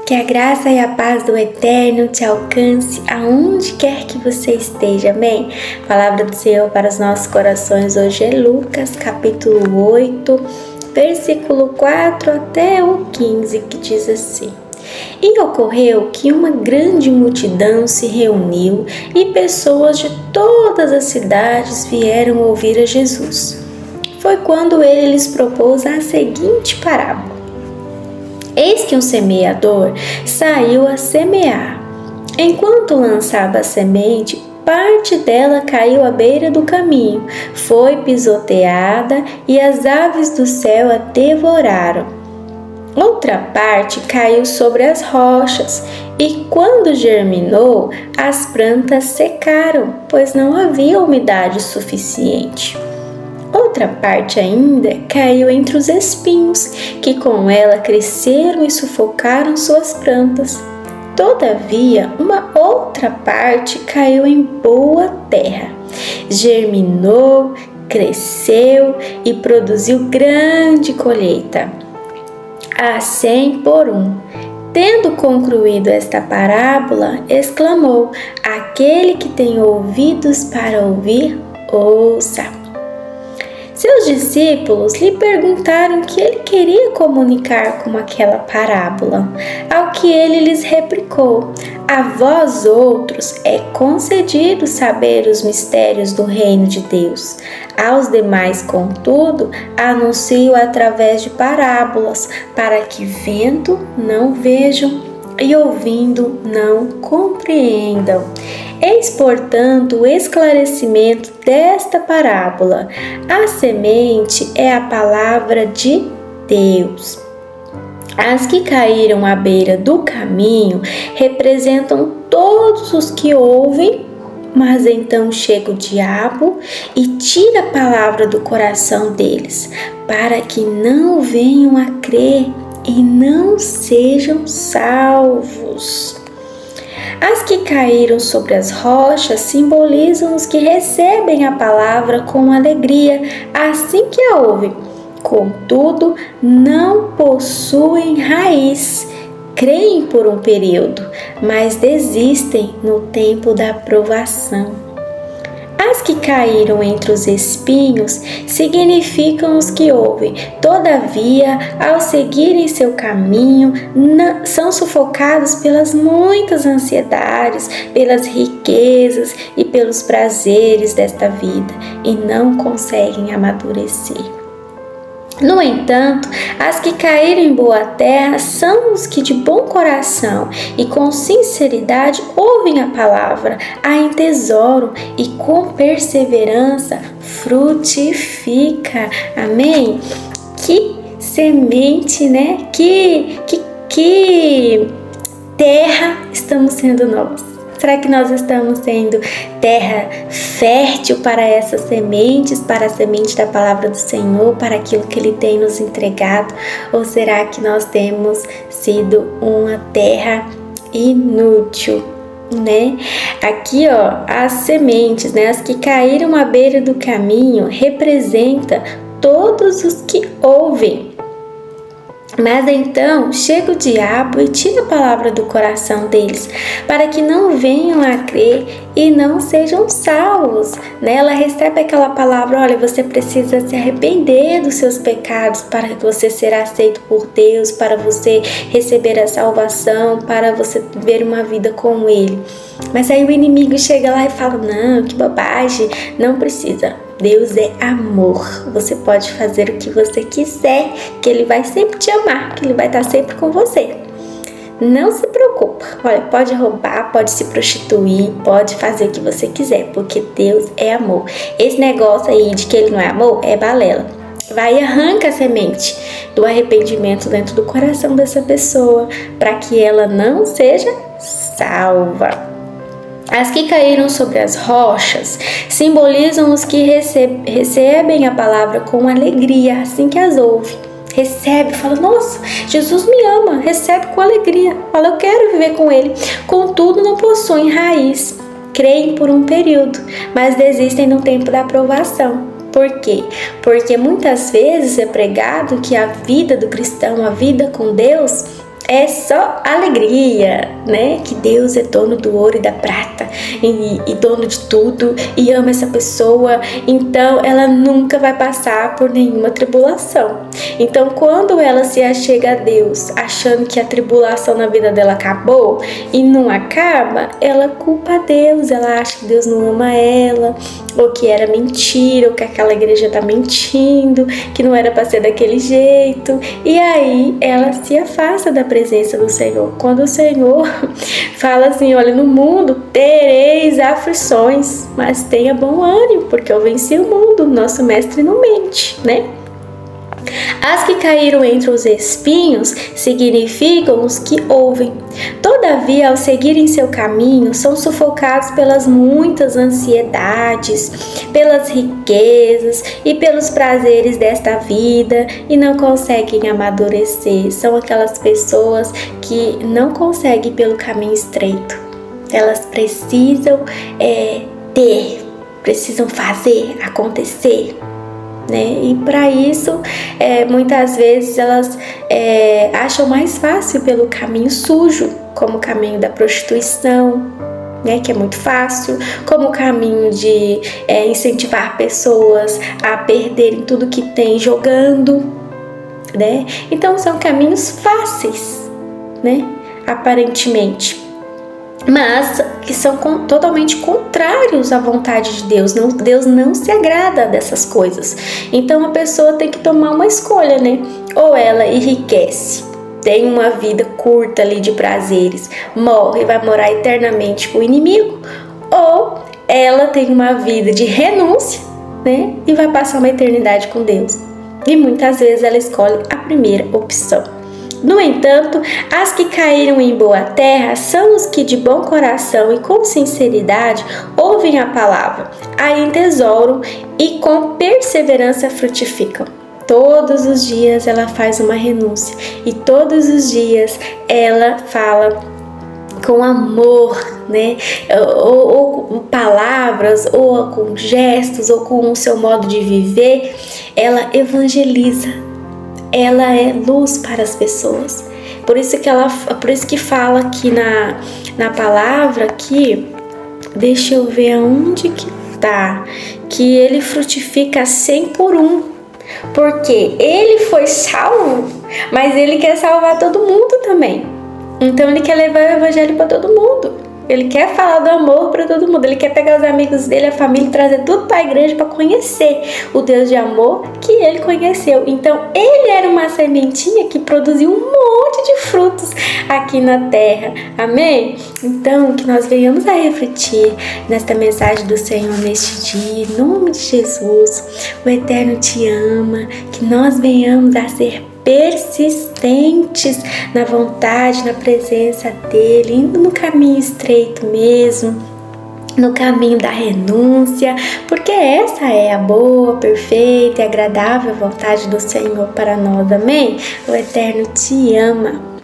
Que a graça e a paz do Eterno te alcance aonde quer que você esteja, amém? A palavra do Senhor para os nossos corações hoje é Lucas, capítulo 8, versículo 4 até o 15, que diz assim: E ocorreu que uma grande multidão se reuniu e pessoas de todas as cidades vieram ouvir a Jesus. Foi quando ele lhes propôs a seguinte parábola. Eis que um semeador saiu a semear. Enquanto lançava a semente, parte dela caiu à beira do caminho, foi pisoteada e as aves do céu a devoraram. Outra parte caiu sobre as rochas e, quando germinou, as plantas secaram, pois não havia umidade suficiente. Outra parte ainda caiu entre os espinhos, que com ela cresceram e sufocaram suas plantas. Todavia, uma outra parte caiu em boa terra, germinou, cresceu e produziu grande colheita, a 100 por 1. Tendo concluído esta parábola, exclamou: Aquele que tem ouvidos para ouvir, ouça. Seus discípulos lhe perguntaram o que ele queria comunicar com aquela parábola, ao que ele lhes replicou: A vós outros é concedido saber os mistérios do reino de Deus. Aos demais, contudo, anuncio através de parábolas, para que vendo não vejam e ouvindo não compreendam. Eis, portanto, o esclarecimento desta parábola. A semente é a palavra de Deus. As que caíram à beira do caminho representam todos os que ouvem, mas então chega o diabo e tira a palavra do coração deles, para que não venham a crer e não sejam salvos. As que caíram sobre as rochas simbolizam os que recebem a palavra com alegria assim que a ouvem. Contudo, não possuem raiz, creem por um período, mas desistem no tempo da provação. As que caíram entre os espinhos significam os que ouvem. Todavia, ao seguirem seu caminho, são sufocados pelas muitas ansiedades, pelas riquezas e pelos prazeres desta vida e não conseguem amadurecer. No entanto, as que caíram em boa terra são os que de bom coração e com sinceridade ouvem a palavra, a entesouram e com perseverança frutifica. Amém? Que semente, né? Que terra estamos sendo nós? Será que nós estamos sendo terra fértil para essas sementes, para a semente da palavra do Senhor, para aquilo que Ele tem nos entregado? Ou será que nós temos sido uma terra inútil, né? Aqui, as sementes, né, as que caíram à beira do caminho, representa todos os que ouvem. Mas então chega o diabo e tira a palavra do coração deles, para que não venham a crer e não sejam salvos. Ela recebe aquela palavra: olha, você precisa se arrepender dos seus pecados para que você será aceito por Deus, para você receber a salvação, para você viver uma vida com Ele. Mas aí o inimigo chega lá e fala: não, que bobagem, não precisa. Deus é amor, você pode fazer o que você quiser, que Ele vai sempre te amar, que Ele vai estar sempre com você. Não se preocupa, olha, pode roubar, pode se prostituir, pode fazer o que você quiser, porque Deus é amor. Esse negócio aí de que Ele não é amor é balela. Vai e arranca a semente do arrependimento dentro do coração dessa pessoa, para que ela não seja salva. As que caíram sobre as rochas simbolizam os que recebem a palavra com alegria assim que as ouvem. Recebe, fala: nossa, Jesus me ama, recebe com alegria, fala: eu quero viver com Ele. Contudo, não possuem raiz, creem por um período, mas desistem no tempo da provação. Por quê? Porque muitas vezes é pregado que a vida do cristão, a vida com Deus, é só alegria, né? Que Deus é dono do ouro e da prata e dono de tudo e ama essa pessoa, então ela nunca vai passar por nenhuma tribulação. Então, quando ela se achega a Deus, achando que a tribulação na vida dela acabou e não acaba, ela culpa Deus, ela acha que Deus não ama ela, ou que era mentira, ou que aquela igreja tá mentindo, que não era para ser daquele jeito, e aí ela se afasta da presença do Senhor. Quando o Senhor fala assim, olha, no mundo tereis aflições, mas tenha bom ânimo, porque eu venci o mundo, nosso mestre não mente, né? As que caíram entre os espinhos significam os que ouvem. Todavia, ao seguirem seu caminho, são sufocados pelas muitas ansiedades, pelas riquezas e pelos prazeres desta vida e não conseguem amadurecer. São aquelas pessoas que não conseguem ir pelo caminho estreito. Elas precisam precisam fazer acontecer. Né? E para isso, muitas vezes elas acham mais fácil pelo caminho sujo, como o caminho da prostituição, né? Que é muito fácil, como o caminho de incentivar pessoas a perderem tudo que tem jogando, né? Então são caminhos fáceis, né? Aparentemente, mas que são totalmente contrários à vontade de Deus. Deus não se agrada dessas coisas. Então a pessoa tem que tomar uma escolha, né? Ou ela enriquece, tem uma vida curta ali de prazeres, morre e vai morar eternamente com o inimigo, ou ela tem uma vida de renúncia, né? E vai passar uma eternidade com Deus. E muitas vezes ela escolhe a primeira opção. No entanto, as que caíram em boa terra são os que de bom coração e com sinceridade ouvem a palavra, a entesouram e com perseverança frutificam. Todos os dias ela faz uma renúncia e todos os dias ela fala com amor, né? Ou com palavras, ou com gestos, ou com o seu modo de viver, ela evangeliza. Ela é luz para as pessoas. Por isso que fala aqui na palavra aqui, deixa eu ver aonde que tá, que ele frutifica 100 por 1. Porque ele foi salvo, mas ele quer salvar todo mundo também. Então ele quer levar o evangelho para todo mundo. Ele quer falar do amor para todo mundo. Ele quer pegar os amigos dele, a família, e trazer tudo para a igreja para conhecer o Deus de amor que ele conheceu. Então, ele era uma sementinha que produziu um monte de frutos aqui na terra. Amém? Então, que nós venhamos a refletir nesta mensagem do Senhor neste dia. Em nome de Jesus, o Eterno te ama. Que nós venhamos a ser persistentes na vontade, na presença dele, indo no caminho estreito mesmo, no caminho da renúncia, porque essa é a boa, perfeita e agradável vontade do Senhor para nós, amém? O Eterno te ama.